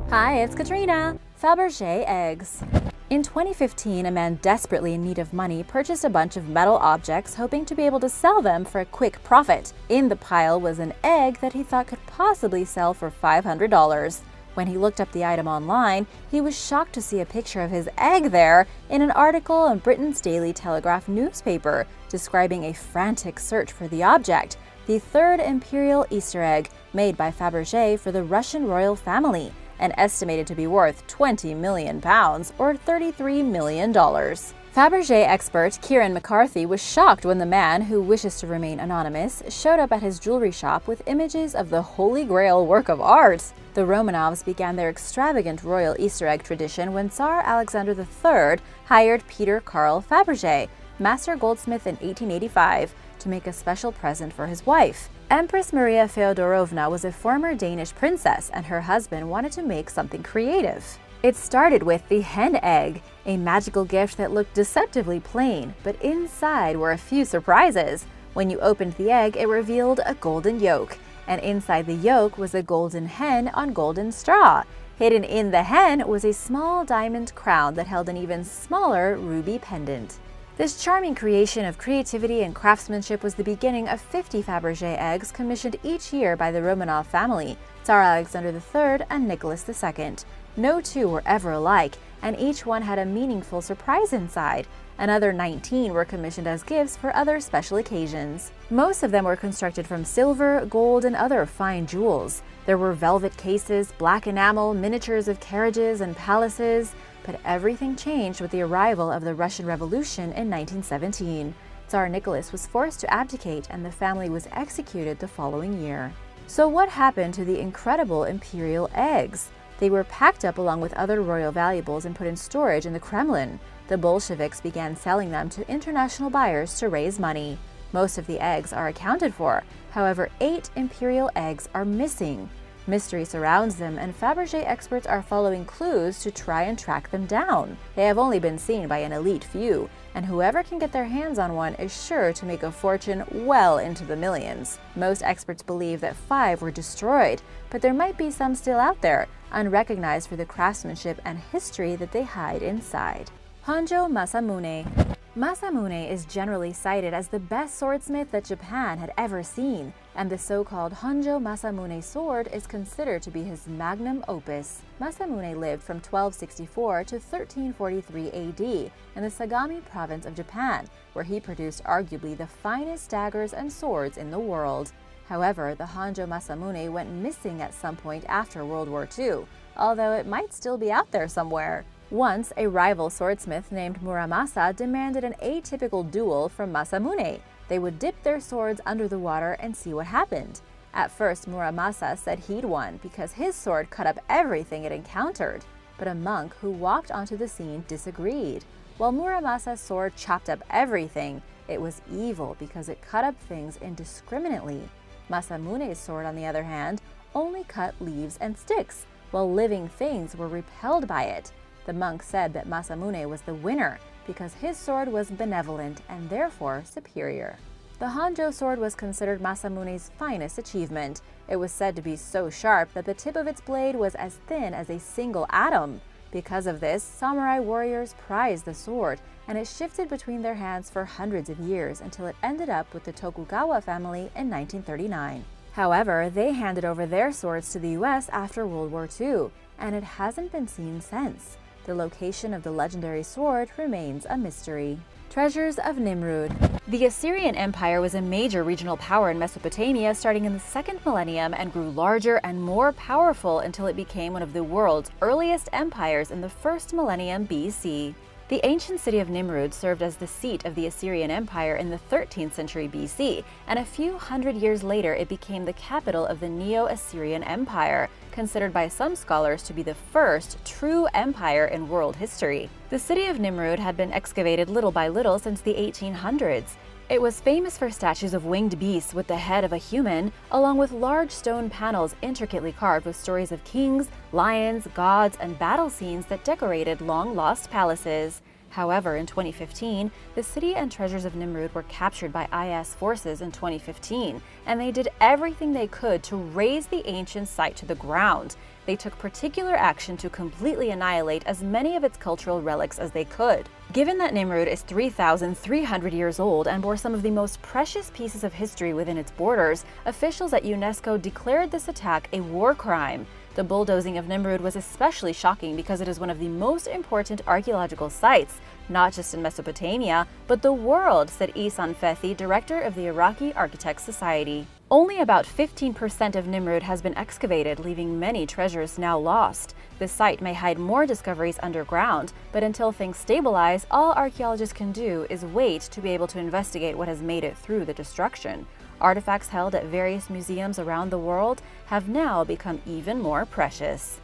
Hi, it's Katrina. Faberge Eggs. In 2015, a man desperately in need of money purchased a bunch of metal objects, hoping to be able to sell them for a quick profit. In the pile was an egg that he thought could possibly sell for $500. When he looked up the item online, he was shocked to see a picture of his egg there in an article in Britain's Daily Telegraph newspaper, describing a frantic search for the object, the third imperial Easter egg made by Faberge for the Russian royal family, and estimated to be worth £20 million, or $33 million. Faberge expert Kieran McCarthy was shocked when the man, who wishes to remain anonymous, showed up at his jewelry shop with images of the Holy Grail work of art. The Romanovs began their extravagant royal Easter egg tradition when Tsar Alexander III hired Peter Carl Faberge, master goldsmith in 1885, to make a special present for his wife. Empress Maria Feodorovna was a former Danish princess, and her husband wanted to make something creative. It started with the hen egg, a magical gift that looked deceptively plain, but inside were a few surprises. When you opened the egg, it revealed a golden yolk, and inside the yolk was a golden hen on golden straw. Hidden in the hen was a small diamond crown that held an even smaller ruby pendant. This charming creation of creativity and craftsmanship was the beginning of 50 Faberge eggs commissioned each year by the Romanov family, Tsar Alexander III and Nicholas II. No two were ever alike, and each one had a meaningful surprise inside. Another 19 were commissioned as gifts for other special occasions. Most of them were constructed from silver, gold, and other fine jewels. There were velvet cases, black enamel, miniatures of carriages and palaces. But everything changed with the arrival of the Russian Revolution in 1917. Tsar Nicholas was forced to abdicate, and the family was executed the following year. So what happened to the incredible imperial eggs? They were packed up along with other royal valuables and put in storage in the Kremlin. The Bolsheviks began selling them to international buyers to raise money. Most of the eggs are accounted for. However, 8 imperial eggs are missing. Mystery surrounds them, and Faberge experts are following clues to try and track them down. They have only been seen by an elite few, and whoever can get their hands on one is sure to make a fortune well into the millions. Most experts believe that 5 were destroyed, but there might be some still out there, unrecognized for the craftsmanship and history that they hide inside. Honjo Masamune. Masamune is generally cited as the best swordsmith that Japan had ever seen, and the so-called Honjo Masamune sword is considered to be his magnum opus. Masamune lived from 1264 to 1343 AD in the Sagami province of Japan, where he produced arguably the finest daggers and swords in the world. However, the Honjo Masamune went missing at some point after World War II, although it might still be out there somewhere. Once, a rival swordsmith named Muramasa demanded an atypical duel from Masamune. They would dip their swords under the water and see what happened. At first, Muramasa said he'd won because his sword cut up everything it encountered. But a monk who walked onto the scene disagreed. While Muramasa's sword chopped up everything, it was evil because it cut up things indiscriminately. Masamune's sword, on the other hand, only cut leaves and sticks, while living things were repelled by it. The monk said that Masamune was the winner because his sword was benevolent and therefore superior. The Honjo sword was considered Masamune's finest achievement. It was said to be so sharp that the tip of its blade was as thin as a single atom. Because of this, samurai warriors prized the sword, and it shifted between their hands for hundreds of years until it ended up with the Tokugawa family in 1939. However, they handed over their swords to the US after World War II, and it hasn't been seen since. The location of the legendary sword remains a mystery. Treasures of Nimrod. The Assyrian Empire was a major regional power in Mesopotamia starting in the 2nd millennium and grew larger and more powerful until it became one of the world's earliest empires in the 1st millennium BC. The ancient city of Nimrod served as the seat of the Assyrian Empire in the 13th century BC, and a few hundred years later it became the capital of the Neo-Assyrian Empire, considered by some scholars to be the first true empire in world history. The city of Nimrod had been excavated little by little since the 1800s. It was famous for statues of winged beasts with the head of a human, along with large stone panels intricately carved with stories of kings, lions, gods, and battle scenes that decorated long-lost palaces. However, in 2015, the city and treasures of Nimrod were captured by IS forces in 2015, and they did everything they could to raze the ancient site to the ground. they took particular action to completely annihilate as many of its cultural relics as they could. Given that Nimrod is 3,300 years old and bore some of the most precious pieces of history within its borders, officials at UNESCO declared this attack a war crime. The bulldozing of Nimrod was especially shocking because it is one of the most important archaeological sites, not just in Mesopotamia, but the world, said Ihsan Fethi, director of the Iraqi Architects Society. Only about 15% of Nimrod has been excavated, leaving many treasures now lost. The site may hide more discoveries underground, but until things stabilize, all archaeologists can do is wait to be able to investigate what has made it through the destruction. Artifacts held at various museums around the world have now become even more precious.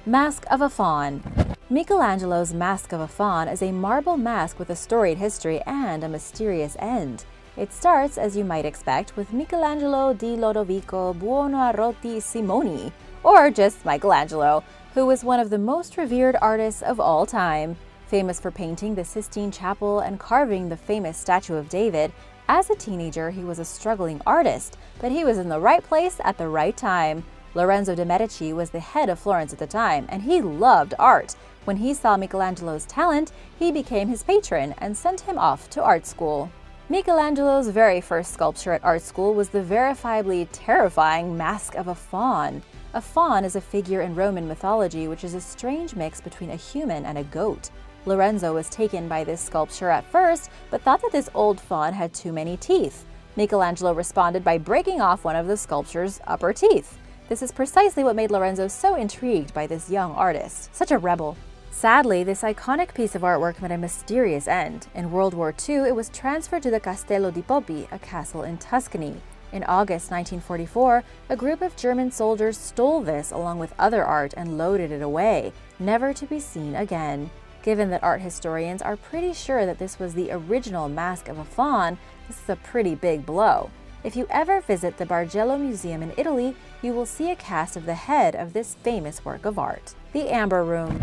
Mask of a Fawn. Michelangelo's Mask of a Fawn is a marble mask with a storied history and a mysterious end. It starts, as you might expect, with Michelangelo di Lodovico Buonarroti Simoni, or just Michelangelo, who was one of the most revered artists of all time. Famous for painting the Sistine Chapel and carving the famous statue of David, as a teenager he was a struggling artist, but he was in the right place at the right time. Lorenzo de' Medici was the head of Florence at the time, and he loved art. When he saw Michelangelo's talent, he became his patron and sent him off to art school. Michelangelo's very first sculpture at art school was the verifiably terrifying Mask of a Fawn. A fawn is a figure in Roman mythology which is a strange mix between a human and a goat. Lorenzo was taken by this sculpture at first, but thought that this old fawn had too many teeth. Michelangelo responded by breaking off one of the sculpture's upper teeth. This is precisely what made Lorenzo so intrigued by this young artist. Such a rebel. Sadly, this iconic piece of artwork met a mysterious end. In World War II, it was transferred to the Castello di Poppi, a castle in Tuscany. In August 1944, a group of German soldiers stole this along with other art and loaded it away, never to be seen again. Given that art historians are pretty sure that this was the original Mask of a Fawn, this is a pretty big blow. If you ever visit the Bargello Museum in Italy, you will see a cast of the head of this famous work of art. The Amber Room.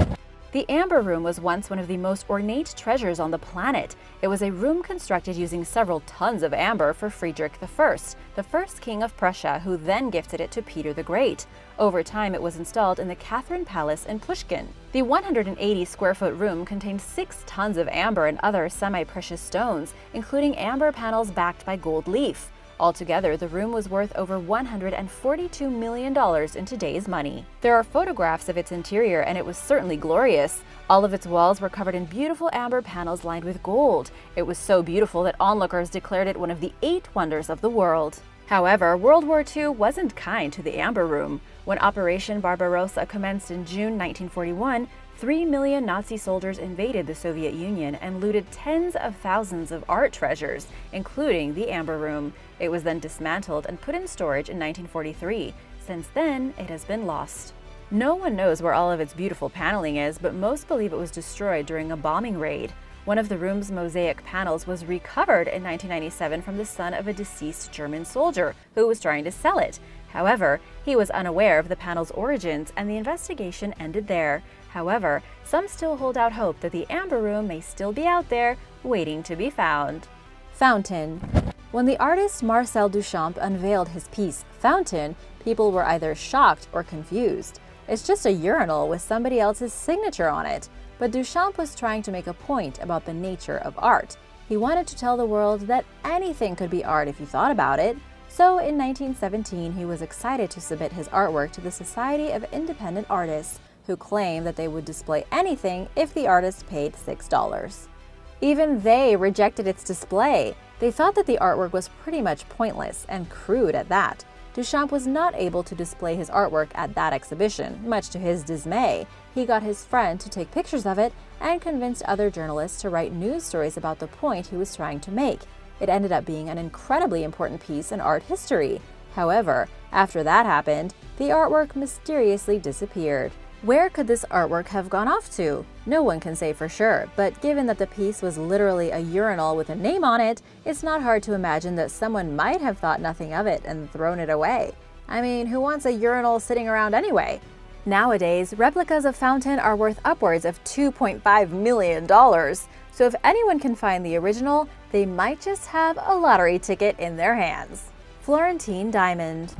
The Amber Room was once one of the most ornate treasures on the planet. It was a room constructed using several tons of amber for Friedrich I, the first king of Prussia, who then gifted it to Peter the Great. Over time, it was installed in the Catherine Palace in Pushkin. The 180-square-foot room contained 6 tons of amber and other semi-precious stones, including amber panels backed by gold leaf. Altogether, the room was worth over $142 million in today's money. There are photographs of its interior, and it was certainly glorious. All of its walls were covered in beautiful amber panels lined with gold. It was so beautiful that onlookers declared it one of the 8 wonders of the world. However, World War II wasn't kind to the Amber Room. When Operation Barbarossa commenced in June 1941, 3 million Nazi soldiers invaded the Soviet Union and looted tens of thousands of art treasures, including the Amber Room. It was then dismantled and put in storage in 1943. Since then, it has been lost. No one knows where all of its beautiful paneling is, but most believe it was destroyed during a bombing raid. One of the room's mosaic panels was recovered in 1997 from the son of a deceased German soldier who was trying to sell it. However, he was unaware of the panel's origins, and the investigation ended there. However, some still hold out hope that the Amber Room may still be out there, waiting to be found. Fountain. When the artist Marcel Duchamp unveiled his piece, Fountain, people were either shocked or confused. It's just a urinal with somebody else's signature on it. But Duchamp was trying to make a point about the nature of art. He wanted to tell the world that anything could be art if you thought about it. So in 1917, he was excited to submit his artwork to the Society of Independent Artists, who claimed that they would display anything if the artist paid $6. Even they rejected its display. They thought that the artwork was pretty much pointless and crude at that. Duchamp was not able to display his artwork at that exhibition, much to his dismay. He got his friend to take pictures of it and convinced other journalists to write news stories about the point he was trying to make. It ended up being an incredibly important piece in art history. However, after that happened, the artwork mysteriously disappeared. Where could this artwork have gone off to? No one can say for sure, but given that the piece was literally a urinal with a name on it, it's not hard to imagine that someone might have thought nothing of it and thrown it away. I mean, who wants a urinal sitting around anyway? Nowadays, replicas of Fountain are worth upwards of $2.5 million, so if anyone can find the original, they might just have a lottery ticket in their hands. Florentine Diamond.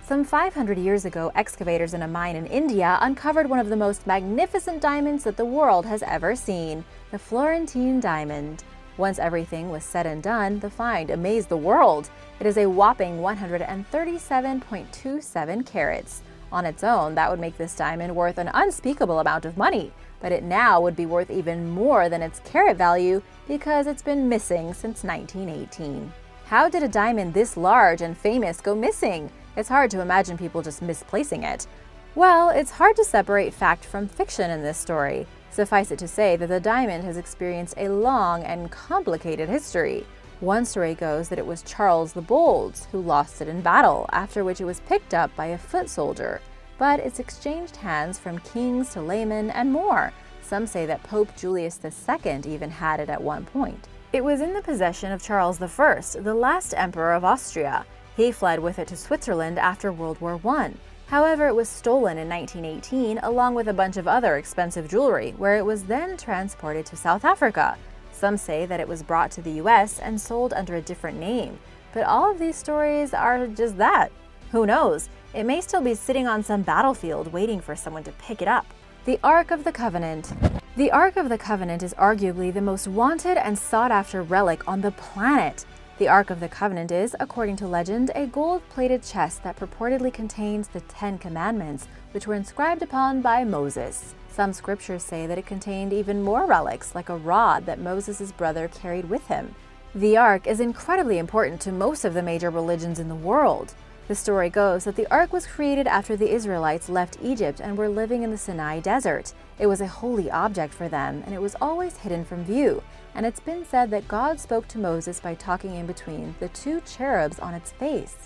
Some 500 years ago, excavators in a mine in India uncovered one of the most magnificent diamonds that the world has ever seen, the Florentine Diamond. Once everything was said and done, the find amazed the world. It is a whopping 137.27 carats. On its own, that would make this diamond worth an unspeakable amount of money, but it now would be worth even more than its carat value because it's been missing since 1918. How did a diamond this large and famous go missing? It's hard to imagine people just misplacing it. Well, it's hard to separate fact from fiction in this story. Suffice it to say that the diamond has experienced a long and complicated history. One story goes that it was Charles the Bold who lost it in battle, after which it was picked up by a foot soldier. But it's exchanged hands from kings to laymen and more. Some say that Pope Julius II even had it at one point. It was in the possession of Charles I, the last emperor of Austria. He fled with it to Switzerland after World War I. However, it was stolen in 1918 along with a bunch of other expensive jewelry, where it was then transported to South Africa. Some say that it was brought to the US and sold under a different name. But all of these stories are just that. Who knows? It may still be sitting on some battlefield waiting for someone to pick it up. The Ark of the Covenant. The Ark of the Covenant is arguably the most wanted and sought-after relic on the planet. The Ark of the Covenant is, according to legend, a gold-plated chest that purportedly contains the 10 Commandments, which were inscribed upon by Moses. Some scriptures say that it contained even more relics, like a rod that Moses' brother carried with him. The Ark is incredibly important to most of the major religions in the world. The story goes that the Ark was created after the Israelites left Egypt and were living in the Sinai Desert. It was a holy object for them, and it was always hidden from view. And it's been said that God spoke to Moses by talking in between the two cherubs on its face.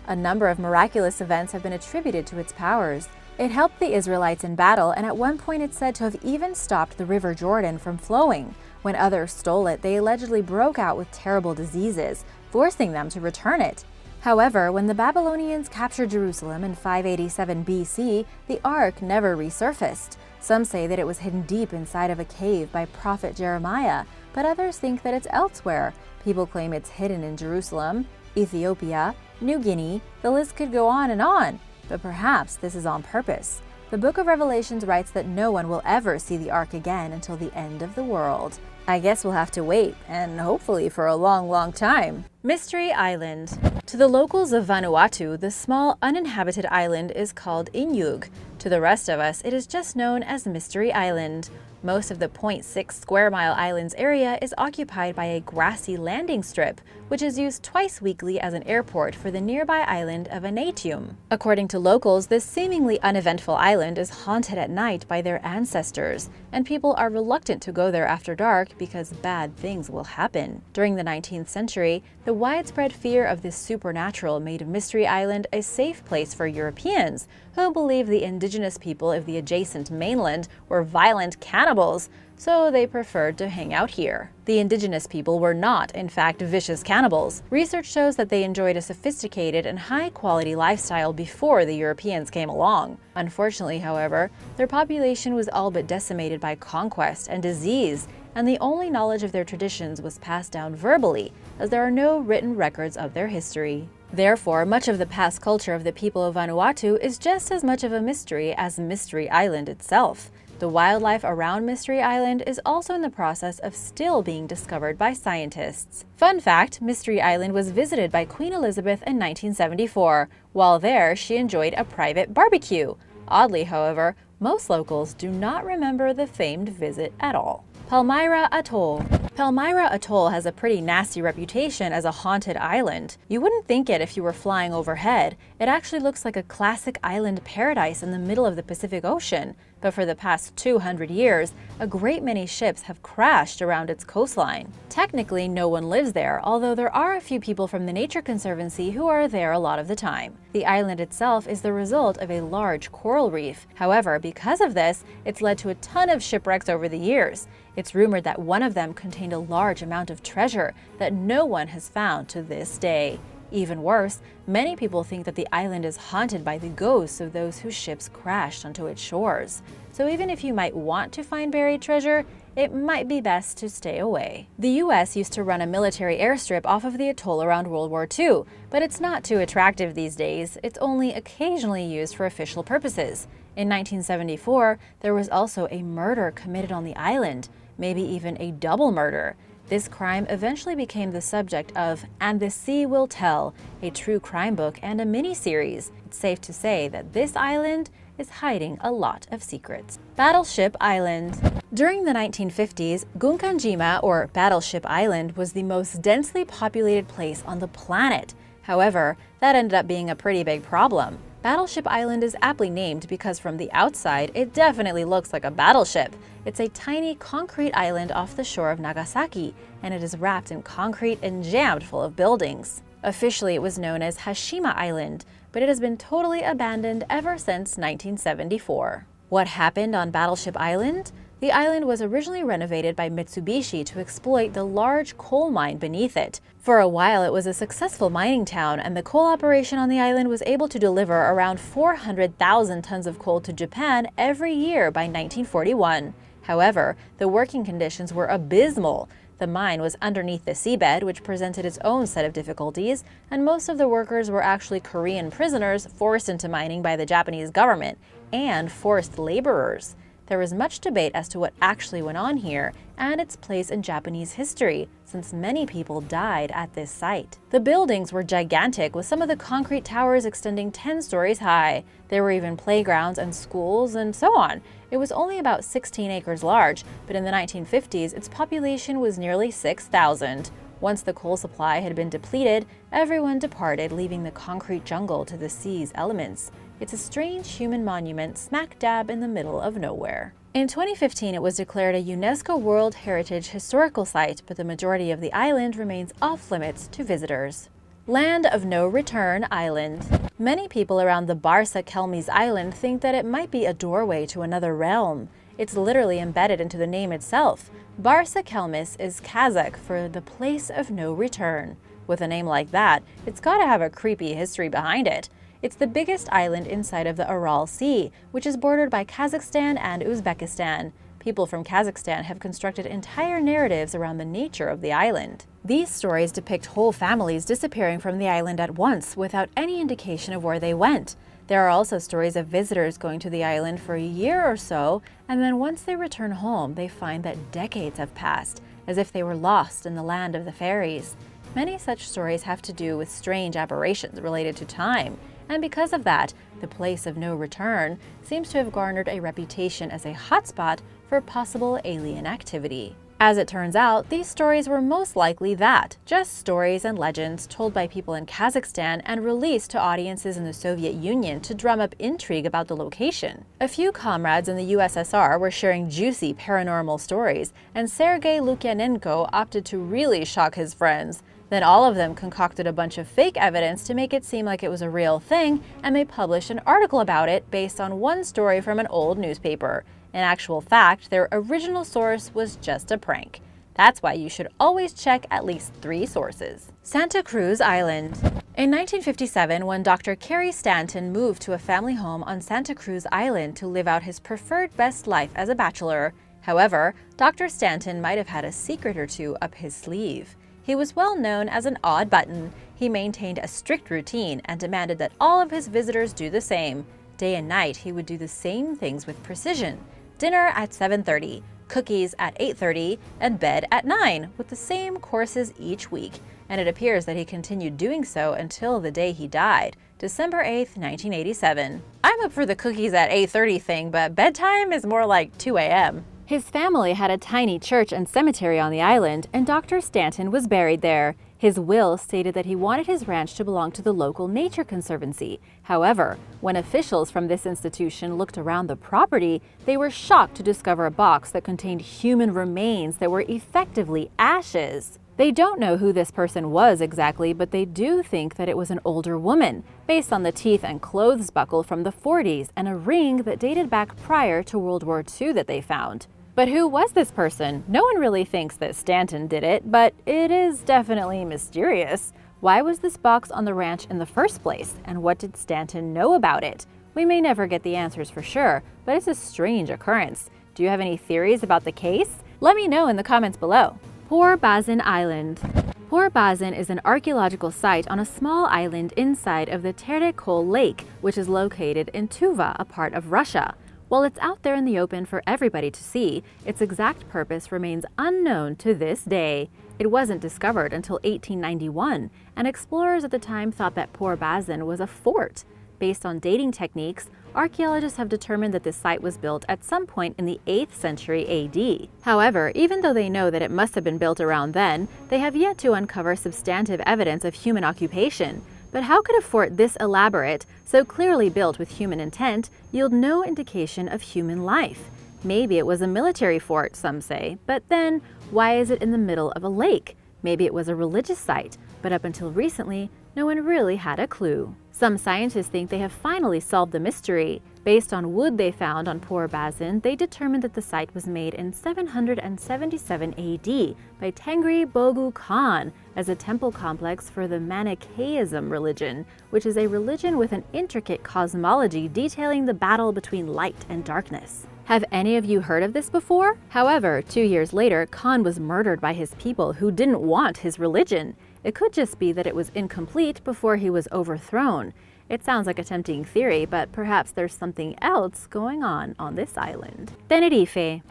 A number of miraculous events have been attributed to its powers. It helped the Israelites in battle, and at one point it's said to have even stopped the River Jordan from flowing. When others stole it, they allegedly broke out with terrible diseases, forcing them to return it. However, when the Babylonians captured Jerusalem in 587 BC, the Ark never resurfaced. Some say that it was hidden deep inside of a cave by prophet Jeremiah, but others think that it's elsewhere. People claim it's hidden in Jerusalem, Ethiopia, New Guinea. The list could go on, but perhaps this is on purpose. The Book of Revelations writes that no one will ever see the Ark again until the end of the world. I guess we'll have to wait, and hopefully for a long, long time. Mystery Island. To the locals of Vanuatu, the small uninhabited island is called Inyug. To the rest of us, it is just known as Mystery Island. Most of the 0.6 square mile island's area is occupied by a grassy landing strip, which is used twice weekly as an airport for the nearby island of Anatium. According to locals, this seemingly uneventful island is haunted at night by their ancestors, and people are reluctant to go there after dark because bad things will happen. During the 19th century, the widespread fear of this supernatural made Mystery Island a safe place for Europeans, who believed the indigenous people of the adjacent mainland were violent cannibals, so they preferred to hang out here. The indigenous people were not, in fact, vicious cannibals. Research shows that they enjoyed a sophisticated and high-quality lifestyle before the Europeans came along. Unfortunately, however, their population was all but decimated by conquest and disease, and the only knowledge of their traditions was passed down verbally, as there are no written records of their history. Therefore, much of the past culture of the people of Vanuatu is just as much of a mystery as Mystery Island itself. The wildlife around Mystery Island is also in the process of still being discovered by scientists. Fun fact, Mystery Island was visited by Queen Elizabeth in 1974. While there, she enjoyed a private barbecue. Oddly, however, most locals do not remember the famed visit at all. Palmyra Atoll. Palmyra Atoll has a pretty nasty reputation as a haunted island. You wouldn't think it if you were flying overhead. It actually looks like a classic island paradise in the middle of the Pacific Ocean. But for the past 200 years, a great many ships have crashed around its coastline. Technically, no one lives there, although there are a few people from the Nature Conservancy who are there a lot of the time. The island itself is the result of a large coral reef. However, because of this, it's led to a ton of shipwrecks over the years. It's rumored that one of them contained a large amount of treasure that no one has found to this day. Even worse, many people think that the island is haunted by the ghosts of those whose ships crashed onto its shores. So even if you might want to find buried treasure, it might be best to stay away. The US used to run a military airstrip off of the atoll around World War II, but it's not too attractive these days. It's only occasionally used for official purposes. In 1974, there was also a murder committed on the island, maybe even a double murder. This crime eventually became the subject of And the Sea Will Tell, a true crime book and a mini-series. It's safe to say that this island is hiding a lot of secrets. Battleship Island. During the 1950s, Gunkanjima, or Battleship Island, was the most densely populated place on the planet. However, that ended up being a pretty big problem. Battleship Island is aptly named because from the outside, it definitely looks like a battleship. It's a tiny concrete island off the shore of Nagasaki, and it is wrapped in concrete and jammed full of buildings. Officially, it was known as Hashima Island, but it has been totally abandoned ever since 1974. What happened on Battleship Island? The island was originally renovated by Mitsubishi to exploit the large coal mine beneath it. For a while, it was a successful mining town, and the coal operation on the island was able to deliver around 400,000 tons of coal to Japan every year by 1941. However, the working conditions were abysmal. The mine was underneath the seabed, which presented its own set of difficulties, and most of the workers were actually Korean prisoners forced into mining by the Japanese government, and forced laborers. There was much debate as to what actually went on here and its place in Japanese history, since many people died at this site. The buildings were gigantic, with some of the concrete towers extending 10 stories high. There were even playgrounds and schools and so on. It was only about 16 acres large, but in the 1950s, its population was nearly 6,000. Once the coal supply had been depleted, everyone departed, leaving the concrete jungle to the sea's elements. It's a strange human monument smack dab in the middle of nowhere. In 2015, it was declared a UNESCO World Heritage Historical Site, but the majority of the island remains off-limits to visitors. Land of No Return Island. Many people around the Barsa Kelmes Island think that it might be a doorway to another realm. It's literally embedded into the name itself. Barsa Kelmes is Kazakh for the place of no return. With a name like that, it's gotta have a creepy history behind it. It's the biggest island inside of the Aral Sea, which is bordered by Kazakhstan and Uzbekistan. People from Kazakhstan have constructed entire narratives around the nature of the island. These stories depict whole families disappearing from the island at once without any indication of where they went. There are also stories of visitors going to the island for a year or so, and then once they return home, they find that decades have passed, as if they were lost in the land of the fairies. Many such stories have to do with strange aberrations related to time, and because of that, the place of no return seems to have garnered a reputation as a hotspot for possible alien activity. As it turns out, these stories were most likely that, just stories and legends told by people in Kazakhstan and released to audiences in the Soviet Union to drum up intrigue about the location. A few comrades in the USSR were sharing juicy paranormal stories, and Sergei Lukyanenko opted to really shock his friends. Then all of them concocted a bunch of fake evidence to make it seem like it was a real thing, and they published an article about it based on one story from an old newspaper. In actual fact, their original source was just a prank. That's why you should always check at least 3 sources. Santa Cruz Island. In 1957, when Dr. Cary Stanton moved to a family home on Santa Cruz Island to live out his preferred best life as a bachelor. However, Dr. Stanton might have had a secret or two up his sleeve. He was well known as an odd button. He maintained a strict routine and demanded that all of his visitors do the same. Day and night, he would do the same things with precision. Dinner at 7:30, cookies at 8:30, and bed at 9, with the same courses each week. And it appears that he continued doing so until the day he died, December 8th, 1987. I'm up for the cookies at 8:30 thing, but bedtime is more like 2 a.m. His family had a tiny church and cemetery on the island, and Dr. Stanton was buried there. His will stated that he wanted his ranch to belong to the local nature conservancy. However, when officials from this institution looked around the property, they were shocked to discover a box that contained human remains that were effectively ashes. They don't know who this person was exactly, but they do think that it was an older woman, based on the teeth and clothes buckle from the 40s and a ring that dated back prior to World War II that they found. But who was this person? No one really thinks that Stanton did it, but it is definitely mysterious. Why was this box on the ranch in the first place, and what did Stanton know about it? We may never get the answers for sure, but it's a strange occurrence. Do you have any theories about the case? Let me know in the comments below. Pour Bazin Island. Pour Bazin is an archaeological site on a small island inside of the Terekol Lake, which is located in Tuva, a part of Russia. While it's out there in the open for everybody to see, its exact purpose remains unknown to this day. It wasn't discovered until 1891, and explorers at the time thought that Pour Bazin was a fort. Based on dating techniques, archaeologists have determined that this site was built at some point in the 8th century AD. However, even though they know that it must have been built around then, they have yet to uncover substantive evidence of human occupation. But how could a fort this elaborate, so clearly built with human intent, yield no indication of human life? Maybe it was a military fort, some say, but then why is it in the middle of a lake? Maybe it was a religious site, but up until recently, no one really had a clue. Some scientists think they have finally solved the mystery. Based on wood they found on Pour Bazin, they determined that the site was made in 777 AD by Tengri Bogu Khan as a temple complex for the Manichaeism religion, which is a religion with an intricate cosmology detailing the battle between light and darkness. Have any of you heard of this before? However, 2 years later, Khan was murdered by his people who didn't want his religion. It could just be that it was incomplete before he was overthrown. It sounds like a tempting theory, but perhaps there's something else going on this island. Tenerife.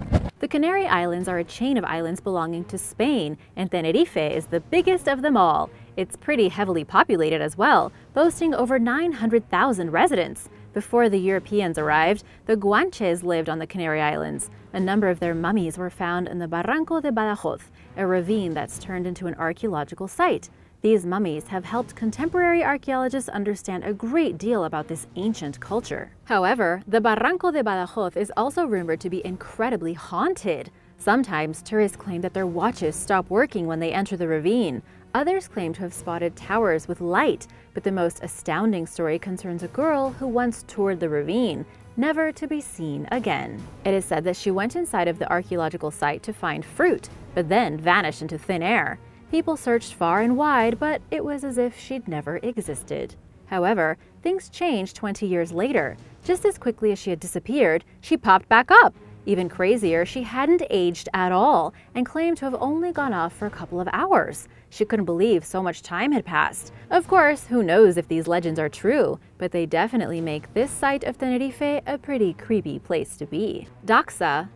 The Canary Islands are a chain of islands belonging to Spain, and Tenerife is the biggest of them all. It's pretty heavily populated as well, boasting over 900,000 residents. Before the Europeans arrived, the Guanches lived on the Canary Islands. A number of their mummies were found in the Barranco de Barajot, a ravine that's turned into an archaeological site. These mummies have helped contemporary archaeologists understand a great deal about this ancient culture. However, the Barranco de Barajot is also rumored to be incredibly haunted. Sometimes tourists claim that their watches stop working when they enter the ravine. Others claim to have spotted towers with light, but the most astounding story concerns a girl who once toured the ravine, never to be seen again. It is said that she went inside of the archaeological site to find fruit, but then vanished into thin air. People searched far and wide, but it was as if she'd never existed. However, things changed 20 years later. Just as quickly as she had disappeared, she popped back up. Even crazier, she hadn't aged at all and claimed to have only gone off for a couple of hours. She couldn't believe so much time had passed. Of course, who knows if these legends are true, but they definitely make this site of Tenerife a pretty creepy place to be. Doxa.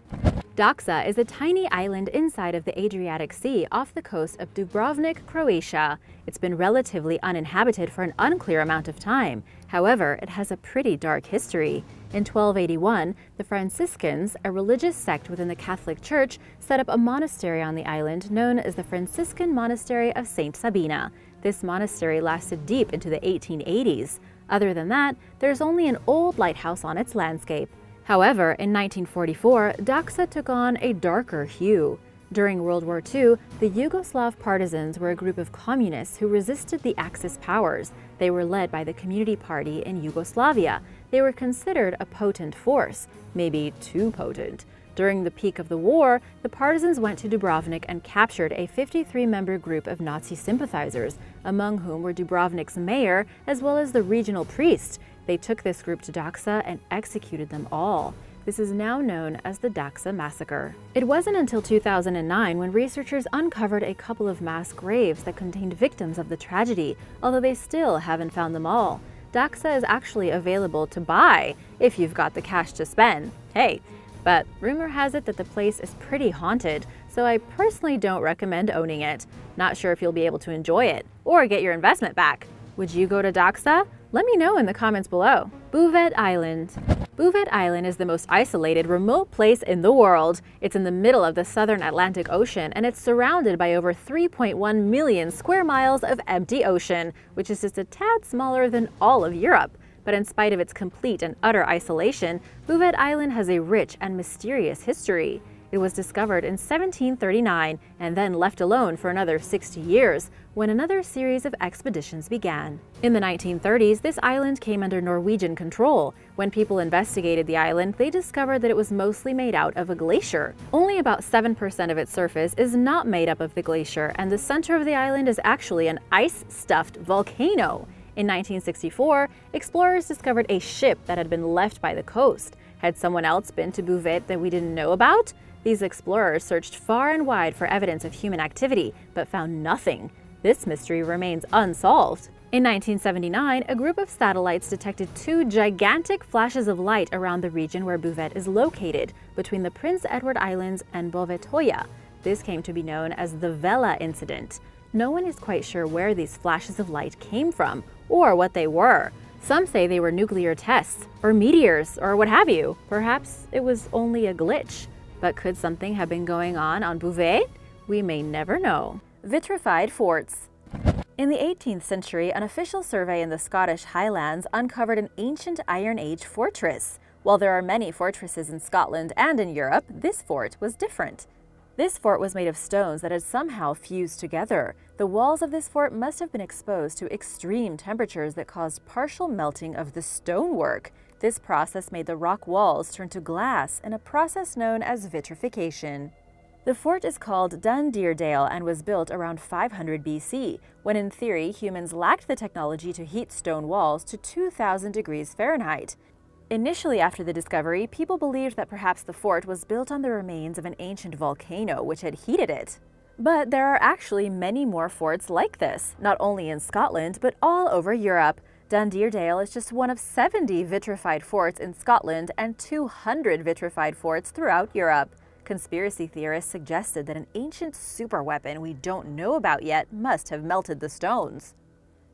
Doxa is a tiny island inside of the Adriatic Sea off the coast of Dubrovnik, Croatia. It's been relatively uninhabited for an unclear amount of time. However, it has a pretty dark history. In 1281, the Franciscans, a religious sect within the Catholic Church, set up a monastery on the island known as the Franciscan Monastery of Saint Sabina. This monastery lasted deep into the 1880s. Other than that, there's only an old lighthouse on its landscape. However, in 1944, Doxa took on a darker hue. During World War II, the Yugoslav partisans were a group of communists who resisted the Axis powers. They were led by the Community Party in Yugoslavia. They were considered a potent force, maybe too potent. During the peak of the war, the partisans went to Dubrovnik and captured a 53-member group of Nazi sympathizers, among whom were Dubrovnik's mayor as well as the regional priest. They took this group to Doxa and executed them all. This is now known as the Doxa Massacre. It wasn't until 2009 when researchers uncovered a couple of mass graves that contained victims of the tragedy, although they still haven't found them all. Doxa is actually available to buy if you've got the cash to spend. Hey, but rumor has it that the place is pretty haunted, so I personally don't recommend owning it. Not sure if you'll be able to enjoy it or get your investment back. Would you go to Doxa? Let me know in the comments below. Uvet Island. Uvet Island is the most isolated, remote place in the world. It's in the middle of the southern Atlantic Ocean, and it's surrounded by over 3.1 million square miles of empty ocean, which is just a tad smaller than all of Europe. But in spite of its complete and utter isolation, Uvet Island has a rich and mysterious history. It was discovered in 1739 and then left alone for another 60 years when another series of expeditions began. In the 1930s, this island came under Norwegian control. When people investigated the island, they discovered that it was mostly made out of a glacier. Only about 7% of its surface is not made up of the glacier, and the center of the island is actually an ice-stuffed volcano. In 1964, explorers discovered a ship that had been left by the coast. Had someone else been to Bouvet that we didn't know about? These explorers searched far and wide for evidence of human activity, but found nothing. This mystery remains unsolved. In 1979, a group of satellites detected two gigantic flashes of light around the region where Bouvet is located, between the Prince Edward Islands and Bouvetoya. This came to be known as the Vela incident. No one is quite sure where these flashes of light came from, or what they were. Some say they were nuclear tests, or meteors, or what have you. Perhaps it was only a glitch. But could something have been going on Bouvet? We may never know. Vitrified forts. In the 18th century, an official survey in the Scottish Highlands uncovered an ancient Iron Age fortress. While there are many fortresses in Scotland and in Europe, this fort was different. This fort was made of stones that had somehow fused together. The walls of this fort must have been exposed to extreme temperatures that caused partial melting of the stonework. This process made the rock walls turn to glass in a process known as vitrification. The fort is called Dunderdale and was built around 500 BC, when in theory humans lacked the technology to heat stone walls to 2,000 degrees Fahrenheit. Initially after the discovery, people believed that perhaps the fort was built on the remains of an ancient volcano which had heated it. But there are actually many more forts like this, not only in Scotland, but all over Europe. Dunderdale is just one of 70 vitrified forts in Scotland and 200 vitrified forts throughout Europe. Conspiracy theorists suggested that an ancient superweapon we don't know about yet must have melted the stones.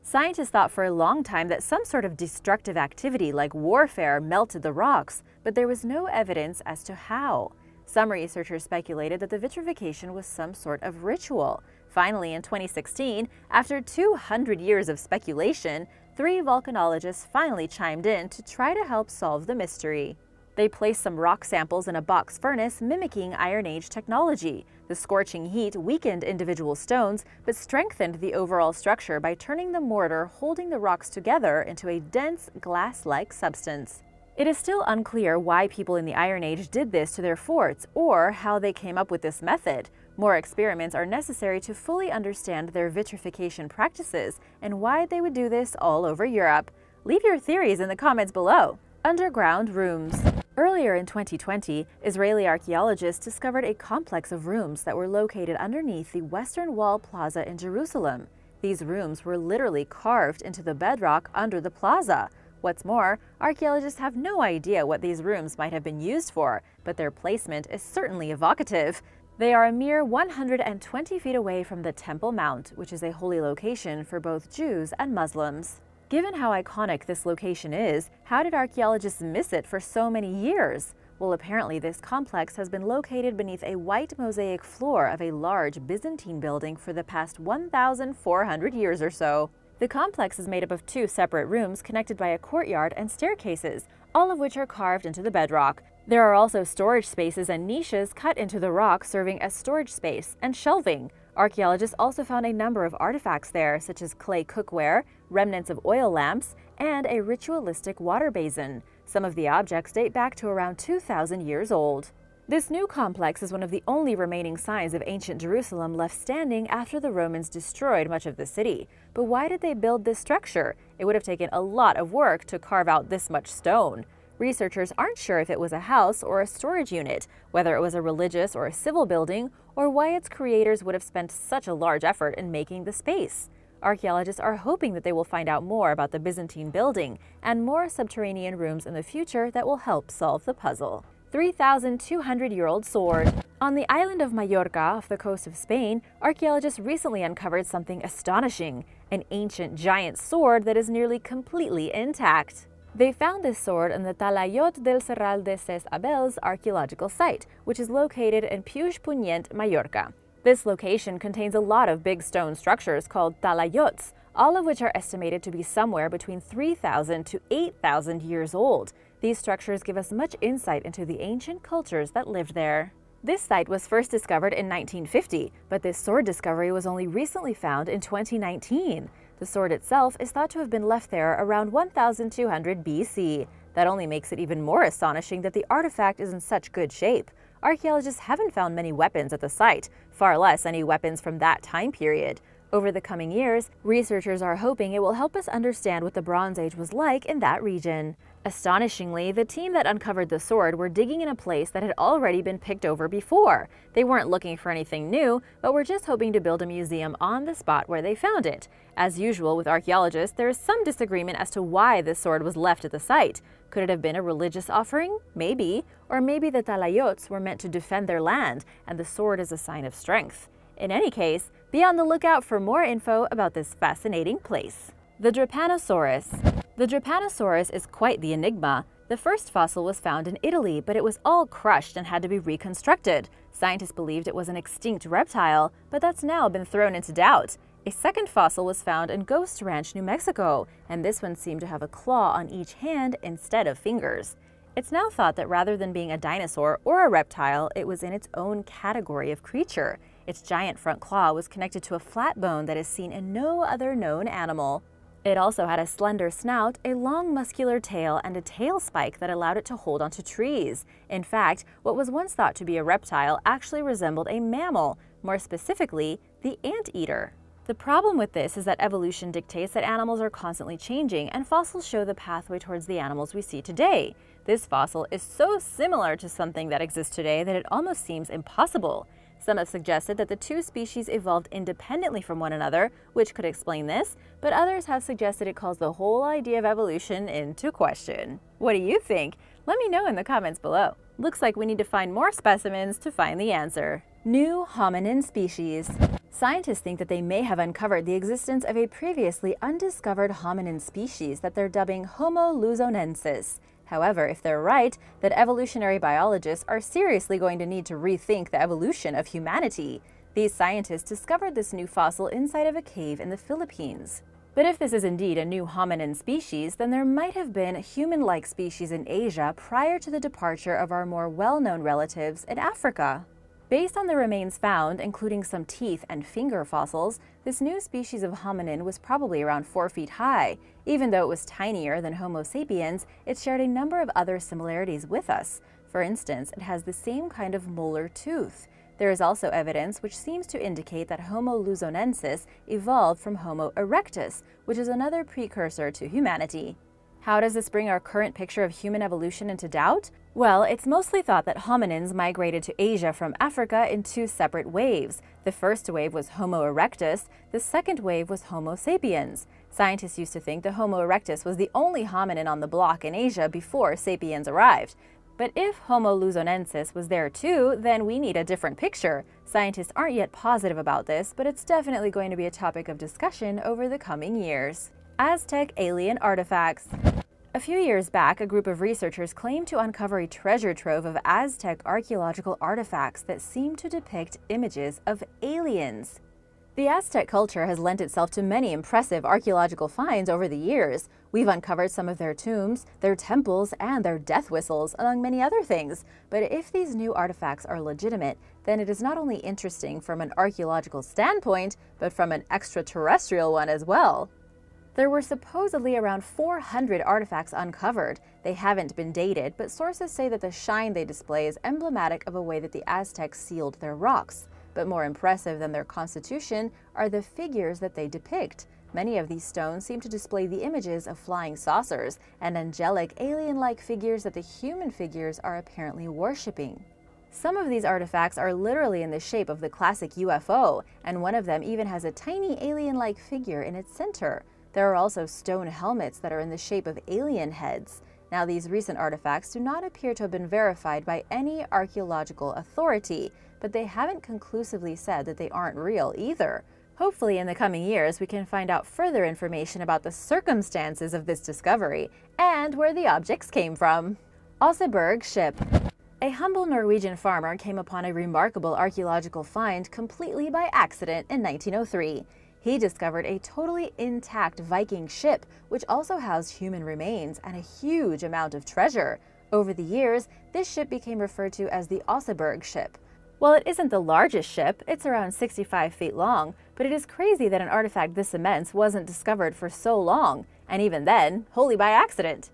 Scientists thought for a long time that some sort of destructive activity like warfare melted the rocks, but there was no evidence as to how. Some researchers speculated that the vitrification was some sort of ritual. Finally, in 2016, after 200 years of speculation, 3 volcanologists finally chimed in to try to help solve the mystery. They placed some rock samples in a box furnace mimicking Iron Age technology. The scorching heat weakened individual stones, but strengthened the overall structure by turning the mortar holding the rocks together into a dense, glass-like substance. It is still unclear why people in the Iron Age did this to their forts, or how they came up with this method. More experiments are necessary to fully understand their vitrification practices and why they would do this all over Europe. Leave your theories in the comments below. Underground rooms. Earlier in 2020, Israeli archaeologists discovered a complex of rooms that were located underneath the Western Wall Plaza in Jerusalem. These rooms were literally carved into the bedrock under the plaza. What's more, archaeologists have no idea what these rooms might have been used for, but their placement is certainly evocative. They are a mere 120 feet away from the Temple Mount, which is a holy location for both Jews and Muslims. Given how iconic this location is, how did archaeologists miss it for so many years? Well, apparently this complex has been located beneath a white mosaic floor of a large Byzantine building for the past 1,400 years or so. The complex is made up of 2 separate rooms connected by a courtyard and staircases, all of which are carved into the bedrock. There are also storage spaces and niches cut into the rock serving as storage space and shelving. Archaeologists also found a number of artifacts there, such as clay cookware, remnants of oil lamps, and a ritualistic water basin. Some of the objects date back to around 2,000 years old. This new complex is one of the only remaining signs of ancient Jerusalem left standing after the Romans destroyed much of the city. But why did they build this structure? It would have taken a lot of work to carve out this much stone. Researchers aren't sure if it was a house or a storage unit, whether it was a religious or a civil building, or why its creators would have spent such a large effort in making the space. Archaeologists are hoping that they will find out more about the Byzantine building and more subterranean rooms in the future that will help solve the puzzle. 3,200-year-old sword. On the island of Majorca, off the coast of Spain, archaeologists recently uncovered something astonishing, an ancient giant sword that is nearly completely intact. They found this sword in the Talayot del Serral de Ses Abels archaeological site, which is located in Puigpunyent, Majorca. This location contains a lot of big stone structures called talayots, all of which are estimated to be somewhere between 3,000 to 8,000 years old. These structures give us much insight into the ancient cultures that lived there. This site was first discovered in 1950, but this sword discovery was only recently found in 2019. The sword itself is thought to have been left there around 1,200 BC. That only makes it even more astonishing that the artifact is in such good shape. Archaeologists haven't found many weapons at the site, far less any weapons from that time period. Over the coming years, researchers are hoping it will help us understand what the Bronze Age was like in that region. Astonishingly, the team that uncovered the sword were digging in a place that had already been picked over before. They weren't looking for anything new, but were just hoping to build a museum on the spot where they found it. As usual with archaeologists, there is some disagreement as to why this sword was left at the site. Could it have been a religious offering? Maybe. Or maybe the talayots were meant to defend their land, and the sword is a sign of strength. In any case, be on the lookout for more info about this fascinating place. The Trapanosaurus. The Trapanosaurus is quite the enigma. The first fossil was found in Italy, but it was all crushed and had to be reconstructed. Scientists believed it was an extinct reptile, but that's now been thrown into doubt. A second fossil was found in Ghost Ranch, New Mexico, and this one seemed to have a claw on each hand instead of fingers. It's now thought that rather than being a dinosaur or a reptile, it was in its own category of creature. Its giant front claw was connected to a flat bone that is seen in no other known animal. It also had a slender snout, a long muscular tail, and a tail spike that allowed it to hold onto trees. In fact, what was once thought to be a reptile actually resembled a mammal, more specifically, the anteater. The problem with this is that evolution dictates that animals are constantly changing, and fossils show the pathway towards the animals we see today. This fossil is so similar to something that exists today that it almost seems impossible. Some have suggested that the two species evolved independently from one another, which could explain this, but others have suggested it calls the whole idea of evolution into question. What do you think? Let me know in the comments below. Looks like we need to find more specimens to find the answer. New hominin species. Scientists think that they may have uncovered the existence of a previously undiscovered hominin species that they're dubbing Homo luzonensis. However, if they're right, that evolutionary biologists are seriously going to need to rethink the evolution of humanity. These scientists discovered this new fossil inside of a cave in the Philippines. But if this is indeed a new hominin species, then there might have been human-like species in Asia prior to the departure of our more well-known relatives in Africa. Based on the remains found, including some teeth and finger fossils, this new species of hominin was probably around 4 feet high. Even though it was tinier than Homo sapiens, it shared a number of other similarities with us. For instance, it has the same kind of molar tooth. There is also evidence which seems to indicate that Homo luzonensis evolved from Homo erectus, which is another precursor to humanity. How does this bring our current picture of human evolution into doubt? Well, it's mostly thought that hominins migrated to Asia from Africa in 2 separate waves. The first wave was Homo erectus, the second wave was Homo sapiens. Scientists used to think the Homo erectus was the only hominin on the block in Asia before sapiens arrived. But if Homo luzonensis was there too, then we need a different picture. Scientists aren't yet positive about this, but it's definitely going to be a topic of discussion over the coming years. Aztec alien artifacts. A few years back, a group of researchers claimed to uncover a treasure trove of Aztec archaeological artifacts that seemed to depict images of aliens. The Aztec culture has lent itself to many impressive archaeological finds over the years. We've uncovered some of their tombs, their temples, and their death whistles, among many other things. But if these new artifacts are legitimate, then it is not only interesting from an archaeological standpoint, but from an extraterrestrial one as well. There were supposedly around 400 artifacts uncovered. They haven't been dated, but sources say that the shine they display is emblematic of a way that the Aztecs sealed their rocks. But more impressive than their constitution are the figures that they depict. Many of these stones seem to display the images of flying saucers and angelic, alien-like figures that the human figures are apparently worshipping. Some of these artifacts are literally in the shape of the classic UFO, and one of them even has a tiny alien-like figure in its center. There are also stone helmets that are in the shape of alien heads. Now, these recent artifacts do not appear to have been verified by any archaeological authority, but they haven't conclusively said that they aren't real either. Hopefully, in the coming years, we can find out further information about the circumstances of this discovery and where the objects came from. Aseburg Ship. A humble Norwegian farmer came upon a remarkable archaeological find completely by accident in 1903. He discovered a totally intact Viking ship, which also housed human remains and a huge amount of treasure. Over the years, this ship became referred to as the Aseburg Ship. While it isn't the largest ship, it's around 65 feet long, but it is crazy that an artifact this immense wasn't discovered for so long, and even then, wholly by accident.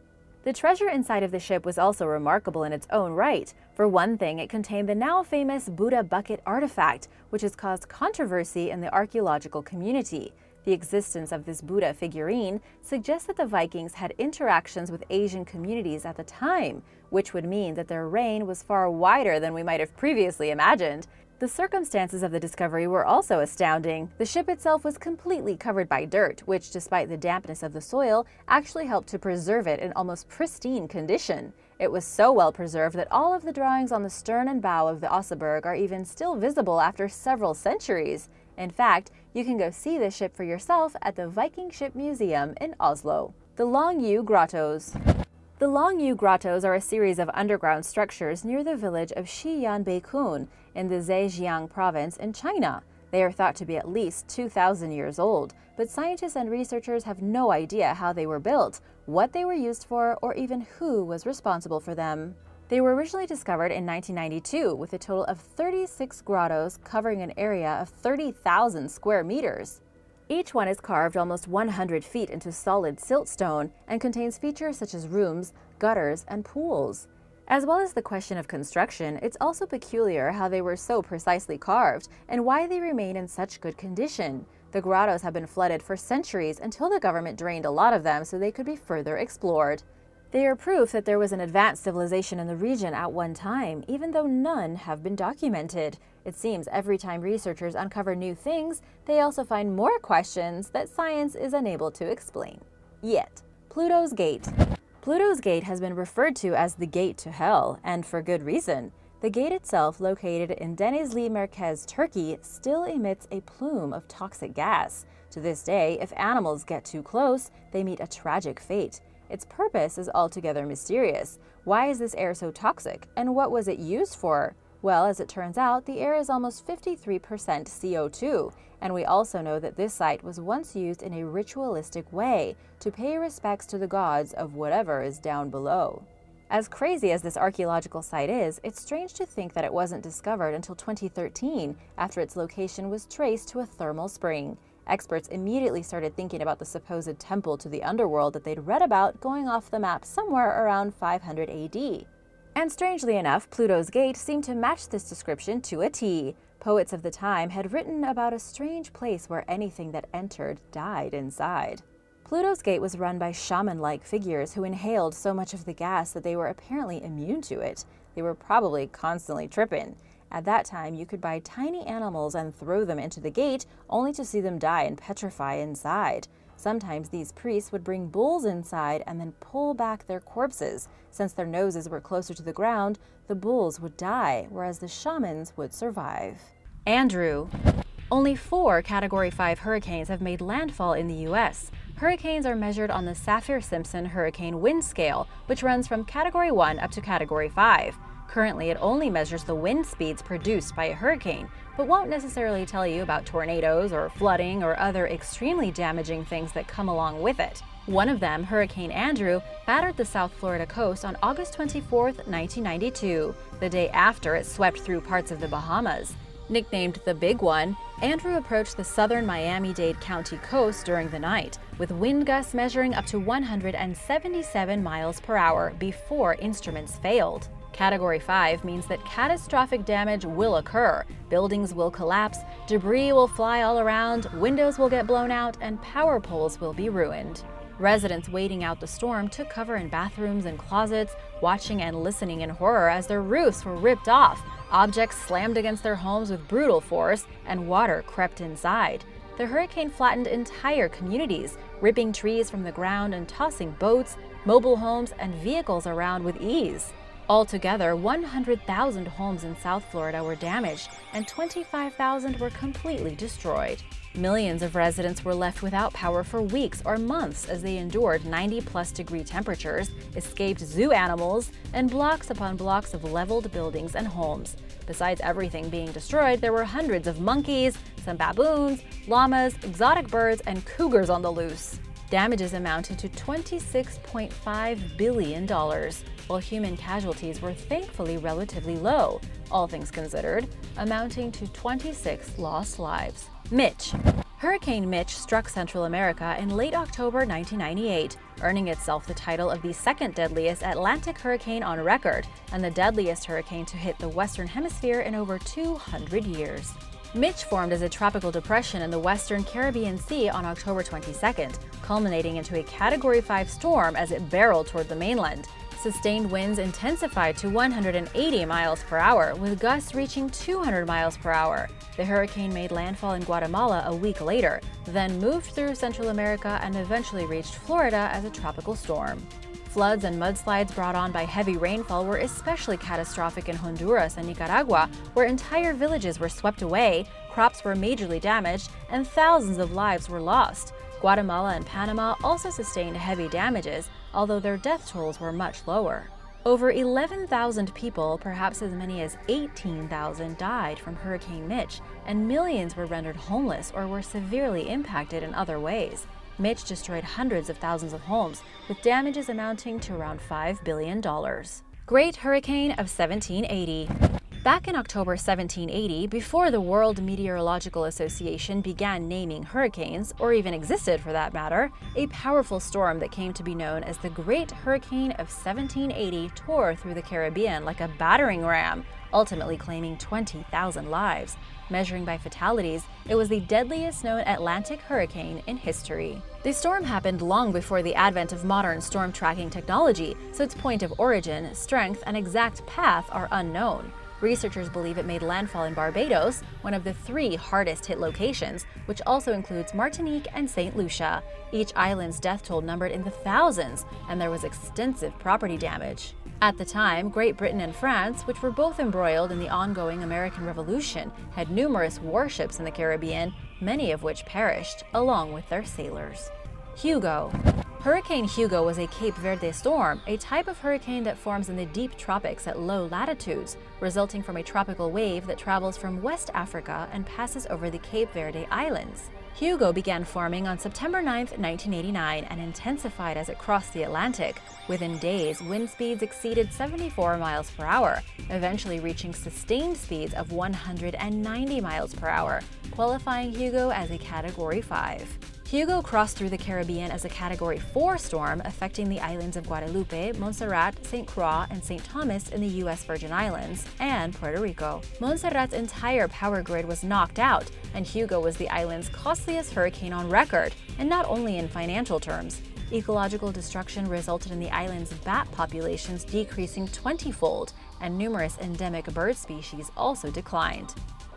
The treasure inside of the ship was also remarkable in its own right. For one thing, it contained the now famous Buddha bucket artifact, which has caused controversy in the archaeological community. The existence of this Buddha figurine suggests that the Vikings had interactions with Asian communities at the time, which would mean that their reign was far wider than we might have previously imagined. The circumstances of the discovery were also astounding. The ship itself was completely covered by dirt, which, despite the dampness of the soil, actually helped to preserve it in almost pristine condition. It was so well preserved that all of the drawings on the stern and bow of the Aseburg are even still visible after several centuries. In fact, you can go see the ship for yourself at the Viking Ship Museum in Oslo. The Long U Grottoes. The Long U Grottoes are a series of underground structures near the village of Xi'anbeikun in the Zhejiang province in China. They are thought to be at least 2,000 years old, but scientists and researchers have no idea how they were built, what they were used for, or even who was responsible for them. They were originally discovered in 1992 with a total of 36 grottos covering an area of 30,000 square meters. Each one is carved almost 100 feet into solid siltstone and contains features such as rooms, gutters, and pools. As well as the question of construction, it's also peculiar how they were so precisely carved and why they remain in such good condition. The grottos have been flooded for centuries until the government drained a lot of them so they could be further explored. They are proof that there was an advanced civilization in the region at one time, even though none have been documented. It seems every time researchers uncover new things, they also find more questions that science is unable to explain. Yet. Plutos Gate. Plutos Gate has been referred to as the Gate to Hell, and for good reason. The gate itself, located in Denizli Merkez, Turkey, still emits a plume of toxic gas. To this day, if animals get too close, they meet a tragic fate. Its purpose is altogether mysterious. Why is this air so toxic, and what was it used for? Well, as it turns out, the air is almost 53% CO2, and we also know that this site was once used in a ritualistic way to pay respects to the gods of whatever is down below. As crazy as this archaeological site is, it's strange to think that it wasn't discovered until 2013, after its location was traced to a thermal spring. Experts immediately started thinking about the supposed temple to the underworld that they'd read about going off the map somewhere around 500 AD. And strangely enough, Plutos Gate seemed to match this description to a T. Poets of the time had written about a strange place where anything that entered died inside. Plutos Gate was run by shaman-like figures who inhaled so much of the gas that they were apparently immune to it. They were probably constantly tripping. At that time, you could buy tiny animals and throw them into the gate, only to see them die and petrify inside. Sometimes these priests would bring bulls inside and then pull back their corpses. Since their noses were closer to the ground, the bulls would die, whereas the shamans would survive. Andrew. Only 4 Category 5 hurricanes have made landfall in the U.S. Hurricanes are measured on the Saffir-Simpson hurricane wind scale, which runs from Category 1 up to Category 5. Currently, it only measures the wind speeds produced by a hurricane, but won't necessarily tell you about tornadoes or flooding or other extremely damaging things that come along with it. One of them, Hurricane Andrew, battered the South Florida coast on August 24, 1992, the day after it swept through parts of the Bahamas. Nicknamed the Big One, Andrew approached the southern Miami-Dade County coast during the night, with wind gusts measuring up to 177 miles per hour before instruments failed. Category 5 means that catastrophic damage will occur. Buildings will collapse, debris will fly all around, windows will get blown out, and power poles will be ruined. Residents waiting out the storm took cover in bathrooms and closets, watching and listening in horror as their roofs were ripped off, objects slammed against their homes with brutal force, and water crept inside. The hurricane flattened entire communities, ripping trees from the ground and tossing boats, mobile homes, and vehicles around with ease. Altogether, 100,000 homes in South Florida were damaged, and 25,000 were completely destroyed. Millions of residents were left without power for weeks or months as they endured 90-plus degree temperatures, escaped zoo animals, and blocks upon blocks of leveled buildings and homes. Besides everything being destroyed, there were hundreds of monkeys, some baboons, llamas, exotic birds, and cougars on the loose. Damages amounted to $26.5 billion, while human casualties were thankfully relatively low, all things considered, amounting to 26 lost lives. Mitch. Hurricane Mitch struck Central America in late October 1998, earning itself the title of the second deadliest Atlantic hurricane on record and the deadliest hurricane to hit the Western Hemisphere in over 200 years. Mitch formed as a tropical depression in the Western Caribbean Sea on October 22nd, culminating into a Category 5 storm as it barreled toward the mainland. Sustained winds intensified to 180 miles per hour, with gusts reaching 200 miles per hour. The hurricane made landfall in Guatemala a week later, then moved through Central America and eventually reached Florida as a tropical storm. Floods and mudslides brought on by heavy rainfall were especially catastrophic in Honduras and Nicaragua, where entire villages were swept away, crops were majorly damaged, and thousands of lives were lost. Guatemala and Panama also sustained heavy damages, although their death tolls were much lower. Over 11,000 people, perhaps as many as 18,000, died from Hurricane Mitch, and millions were rendered homeless or were severely impacted in other ways. Mitch destroyed hundreds of thousands of homes, with damages amounting to around $5 billion. Great Hurricane of 1780. Back in October 1780, before the World Meteorological Association began naming hurricanes, or even existed for that matter, a powerful storm that came to be known as the Great Hurricane of 1780 tore through the Caribbean like a battering ram, ultimately claiming 20,000 lives. Measuring by fatalities, it was the deadliest known Atlantic hurricane in history. The storm happened long before the advent of modern storm tracking technology, so its point of origin, strength, and exact path are unknown. Researchers believe it made landfall in Barbados, one of the 3 hardest-hit locations, which also includes Martinique and St. Lucia. Each island's death toll numbered in the thousands, and there was extensive property damage. At the time, Great Britain and France, which were both embroiled in the ongoing American Revolution, had numerous warships in the Caribbean, many of which perished, along with their sailors. Hugo. Hurricane Hugo was a Cape Verde storm, a type of hurricane that forms in the deep tropics at low latitudes, resulting from a tropical wave that travels from West Africa and passes over the Cape Verde Islands. Hugo began forming on September 9, 1989, and intensified as it crossed the Atlantic. Within days, wind speeds exceeded 74 miles per hour, eventually reaching sustained speeds of 190 miles per hour, qualifying Hugo as a Category 5. Hugo crossed through the Caribbean as a Category 4 storm, affecting the islands of Guadalupe, Montserrat, St. Croix, and St. Thomas in the U.S. Virgin Islands, and Puerto Rico. Montserrat's entire power grid was knocked out, and Hugo was the island's costliest hurricane on record, and not only in financial terms. Ecological destruction resulted in the island's bat populations decreasing 20-fold, and numerous endemic bird species also declined.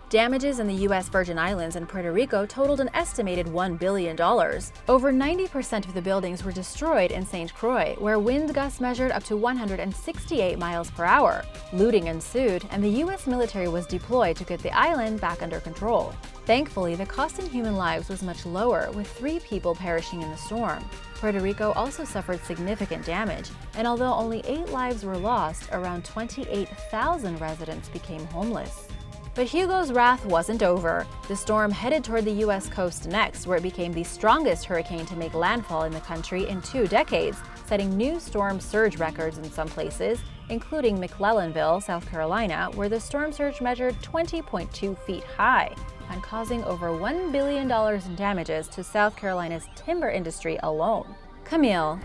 Damages in the U.S. Virgin Islands and Puerto Rico totaled an estimated $1 billion. Over 90% of the buildings were destroyed in St. Croix, where wind gusts measured up to 168 miles per hour. Looting ensued, and the U.S. military was deployed to get the island back under control. Thankfully, the cost in human lives was much lower, with 3 people perishing in the storm. Puerto Rico also suffered significant damage, and although only 8 lives were lost, around 28,000 residents became homeless. But Hugo's wrath wasn't over. The storm headed toward the U.S. coast next, where it became the strongest hurricane to make landfall in the country in 2 decades, setting new storm surge records in some places, including McClellanville, South Carolina, where the storm surge measured 20.2 feet high, and causing over $1 billion in damages to South Carolina's timber industry alone. Camille.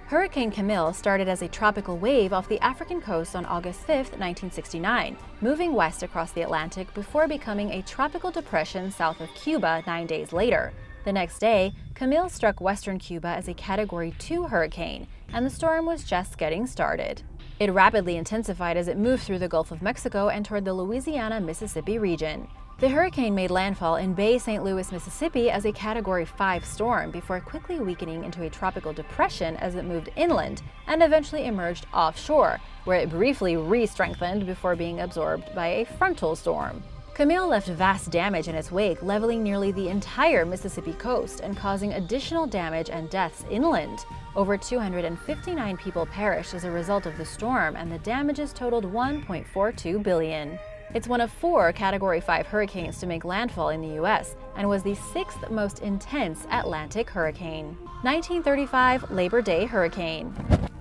Hurricane Camille started as a tropical wave off the African coast on August 5, 1969, moving west across the Atlantic before becoming a tropical depression south of Cuba 9 days later. The next day, Camille struck western Cuba as a Category 2 hurricane, and the storm was just getting started. It rapidly intensified as it moved through the Gulf of Mexico and toward the Louisiana-Mississippi region. The hurricane made landfall in Bay St. Louis, Mississippi as a Category 5 storm before quickly weakening into a tropical depression as it moved inland and eventually emerged offshore, where it briefly re-strengthened before being absorbed by a frontal storm. Camille left vast damage in its wake, leveling nearly the entire Mississippi coast and causing additional damage and deaths inland. Over 259 people perished as a result of the storm, and the damages totaled $1.42 billion. It's one of 4 Category 5 hurricanes to make landfall in the U.S. and was the 6th most intense Atlantic hurricane. 1935 Labor Day Hurricane.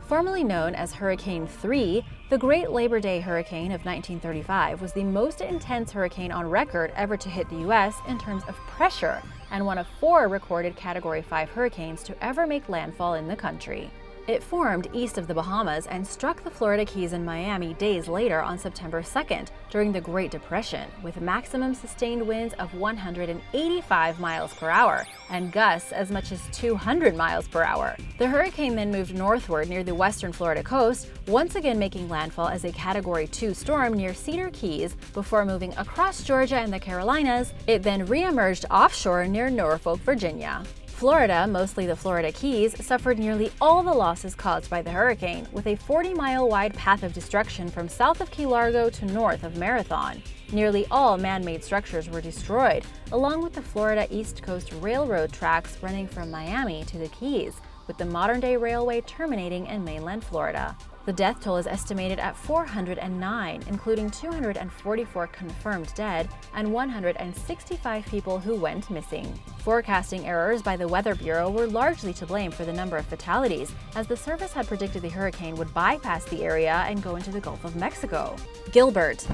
Formerly known as Hurricane 3, the Great Labor Day Hurricane of 1935 was the most intense hurricane on record ever to hit the U.S. in terms of pressure, and one of 4 recorded Category 5 hurricanes to ever make landfall in the country. It formed east of the Bahamas and struck the Florida Keys and Miami days later on September 2nd during the Great Depression, with maximum sustained winds of 185 miles per hour and gusts as much as 200 miles per hour. The hurricane then moved northward near the western Florida coast, once again making landfall as a Category 2 storm near Cedar Keys before moving across Georgia and the Carolinas. It then re-emerged offshore near Norfolk, Virginia. Florida, mostly the Florida Keys, suffered nearly all the losses caused by the hurricane, with a 40-mile-wide path of destruction from south of Key Largo to north of Marathon. Nearly all man-made structures were destroyed, along with the Florida East Coast Railroad tracks running from Miami to the Keys, with the modern-day railway terminating in mainland Florida. The death toll is estimated at 409, including 244 confirmed dead and 165 people who went missing. Forecasting errors by the Weather Bureau were largely to blame for the number of fatalities, as the service had predicted the hurricane would bypass the area and go into the Gulf of Mexico. Gilbert.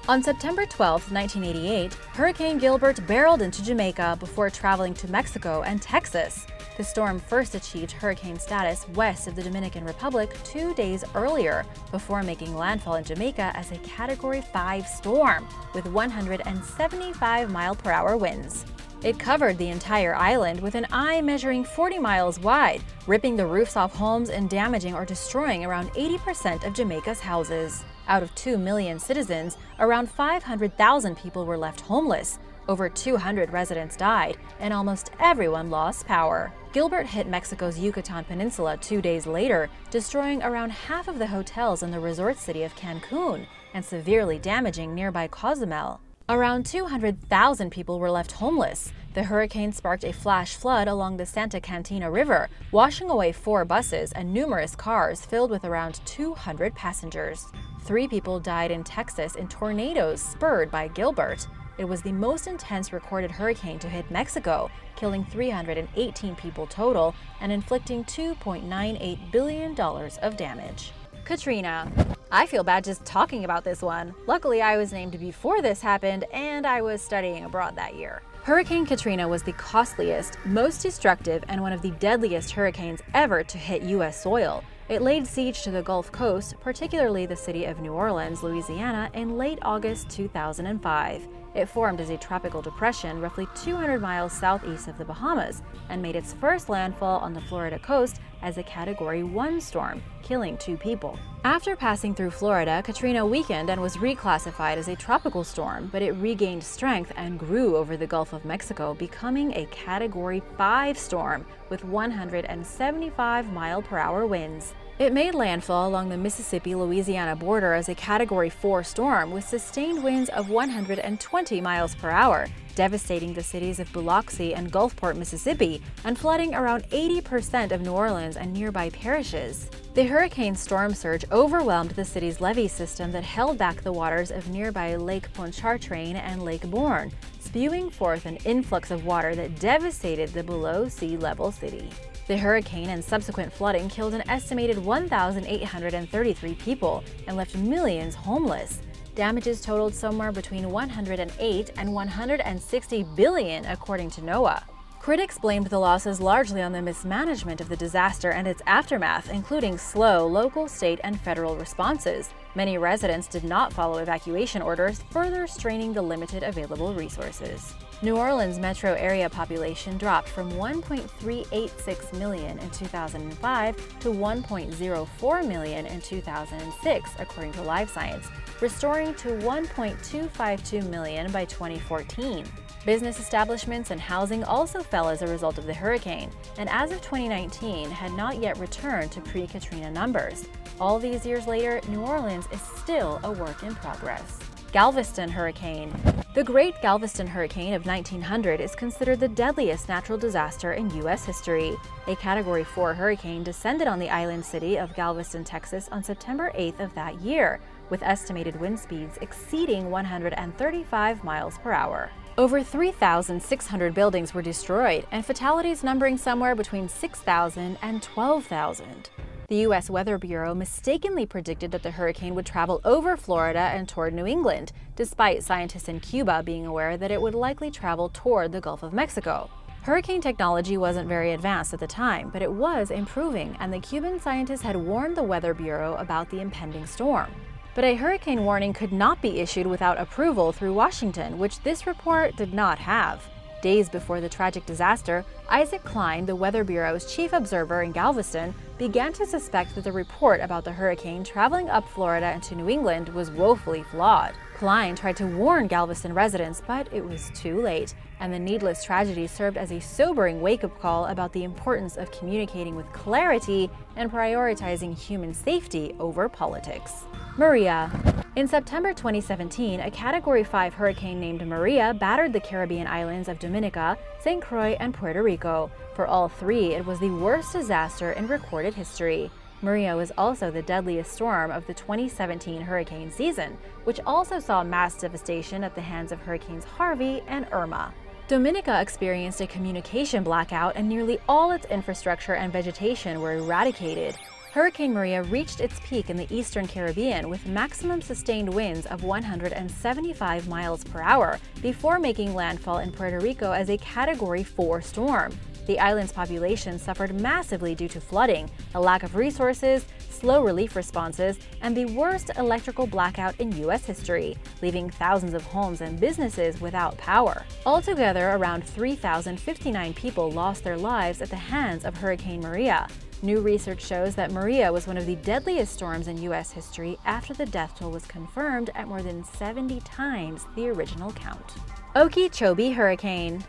On September 12, 1988, Hurricane Gilbert barreled into Jamaica before traveling to Mexico and Texas. The storm first achieved hurricane status west of the Dominican Republic 2 days earlier, before making landfall in Jamaica as a Category 5 storm with 175 mile-per-hour winds. It covered the entire island with an eye measuring 40 miles wide, ripping the roofs off homes and damaging or destroying around 80% of Jamaica's houses. Out of 2 million citizens, around 500,000 people were left homeless. Over 200 residents died, and almost everyone lost power. Gilbert hit Mexico's Yucatan Peninsula 2 days later, destroying around half of the hotels in the resort city of Cancun and severely damaging nearby Cozumel. Around 200,000 people were left homeless. The hurricane sparked a flash flood along the Santa Catarina River, washing away 4 buses and numerous cars filled with around 200 passengers. 3 people died in Texas in tornadoes spurred by Gilbert. It was the most intense recorded hurricane to hit Mexico, killing 318 people total and inflicting $2.98 billion of damage. Katrina. I feel bad just talking about this one. Luckily, I was named before this happened, and I was studying abroad that year. Hurricane Katrina was the costliest, most destructive, and one of the deadliest hurricanes ever to hit U.S. soil. It laid siege to the Gulf Coast, particularly the city of New Orleans, Louisiana, in late August 2005. It formed as a tropical depression roughly 200 miles southeast of the Bahamas and made its first landfall on the Florida coast as a Category 1 storm, killing 2 people. After passing through Florida, Katrina weakened and was reclassified as a tropical storm, but it regained strength and grew over the Gulf of Mexico, becoming a Category 5 storm with 175 mile-per-hour winds. It made landfall along the Mississippi-Louisiana border as a Category 4 storm with sustained winds of 120 miles per hour, devastating the cities of Biloxi and Gulfport, Mississippi, and flooding around 80% of New Orleans and nearby parishes. The hurricane's storm surge overwhelmed the city's levee system that held back the waters of nearby Lake Pontchartrain and Lake Borgne, spewing forth an influx of water that devastated the below-sea-level city. The hurricane and subsequent flooding killed an estimated 1,833 people and left millions homeless. Damages totaled somewhere between 108 and 160 billion, according to NOAA. Critics blamed the losses largely on the mismanagement of the disaster and its aftermath, including slow local, state, and federal responses. Many residents did not follow evacuation orders, further straining the limited available resources. New Orleans metro area population dropped from 1.386 million in 2005 to 1.04 million in 2006, according to Live Science, restoring to 1.252 million by 2014. Business establishments and housing also fell as a result of the hurricane, and as of 2019 had not yet returned to pre-Katrina numbers. All these years later, New Orleans is still a work in progress. Galveston Hurricane. The Great Galveston Hurricane of 1900 is considered the deadliest natural disaster in U.S. history. A Category 4 hurricane descended on the island city of Galveston, Texas on September 8th of that year, with estimated wind speeds exceeding 135 miles per hour. Over 3,600 buildings were destroyed, and fatalities numbering somewhere between 6,000 and 12,000. The U.S. Weather Bureau mistakenly predicted that the hurricane would travel over Florida and toward New England, despite scientists in Cuba being aware that it would likely travel toward the Gulf of Mexico. Hurricane technology wasn't very advanced at the time, but it was improving, and the Cuban scientists had warned the Weather Bureau about the impending storm. But a hurricane warning could not be issued without approval through Washington, which this report did not have. Days before the tragic disaster, Isaac Klein, the Weather Bureau's chief observer in Galveston, began to suspect that the report about the hurricane traveling up Florida and to New England was woefully flawed. Klein tried to warn Galveston residents, but it was too late, and the needless tragedy served as a sobering wake-up call about the importance of communicating with clarity and prioritizing human safety over politics. Maria. In September 2017, a Category 5 hurricane named Maria battered the Caribbean islands of Dominica, St. Croix, and Puerto Rico. For all three, it was the worst disaster in recorded history. Maria was also the deadliest storm of the 2017 hurricane season, which also saw mass devastation at the hands of Hurricanes Harvey and Irma. Dominica experienced a communication blackout, and nearly all its infrastructure and vegetation were eradicated. Hurricane Maria reached its peak in the eastern Caribbean with maximum sustained winds of 175 miles per hour before making landfall in Puerto Rico as a Category 4 storm. The island's population suffered massively due to flooding, a lack of resources, slow relief responses, and the worst electrical blackout in U.S. history, leaving thousands of homes and businesses without power. Altogether, around 3,059 people lost their lives at the hands of Hurricane Maria. New research shows that Maria was one of the deadliest storms in U.S. history after the death toll was confirmed at more than 70 times the original count. Okeechobee Hurricane.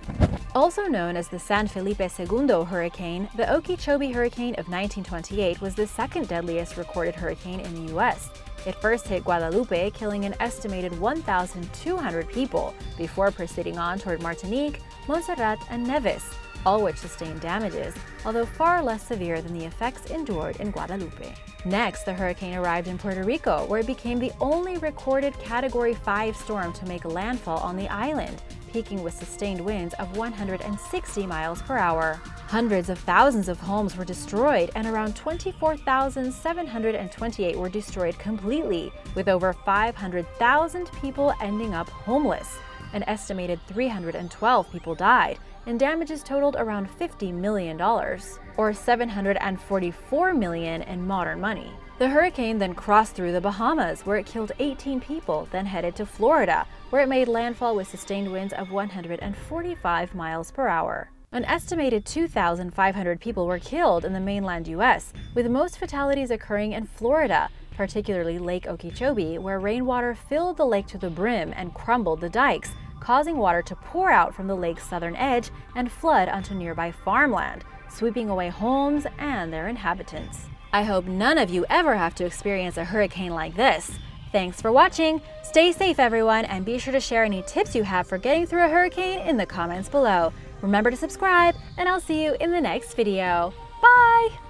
Also known as the San Felipe II hurricane, the Okeechobee Hurricane of 1928 was the second deadliest recorded hurricane in the U.S. It first hit Guadalupe, killing an estimated 1,200 people, before proceeding on toward Martinique, Montserrat, and Nevis, all which sustained damages, although far less severe than the effects endured in Guadalupe. Next, the hurricane arrived in Puerto Rico, where it became the only recorded Category 5 storm to make landfall on the island, peaking with sustained winds of 160 miles per hour. Hundreds of thousands of homes were destroyed, and around 24,728 were destroyed completely, with over 500,000 people ending up homeless. An estimated 312 people died, and damages totaled around $50 million, or $744 million in modern money. The hurricane then crossed through the Bahamas, where it killed 18 people, then headed to Florida, where it made landfall with sustained winds of 145 miles per hour. An estimated 2,500 people were killed in the mainland U.S., with most fatalities occurring in Florida, particularly Lake Okeechobee, where rainwater filled the lake to the brim and crumbled the dikes, causing water to pour out from the lake's southern edge and flood onto nearby farmland, sweeping away homes and their inhabitants. I hope none of you ever have to experience a hurricane like this. Thanks for watching, stay safe everyone, and be sure to share any tips you have for getting through a hurricane in the comments below. Remember to subscribe, and I'll see you in the next video. Bye!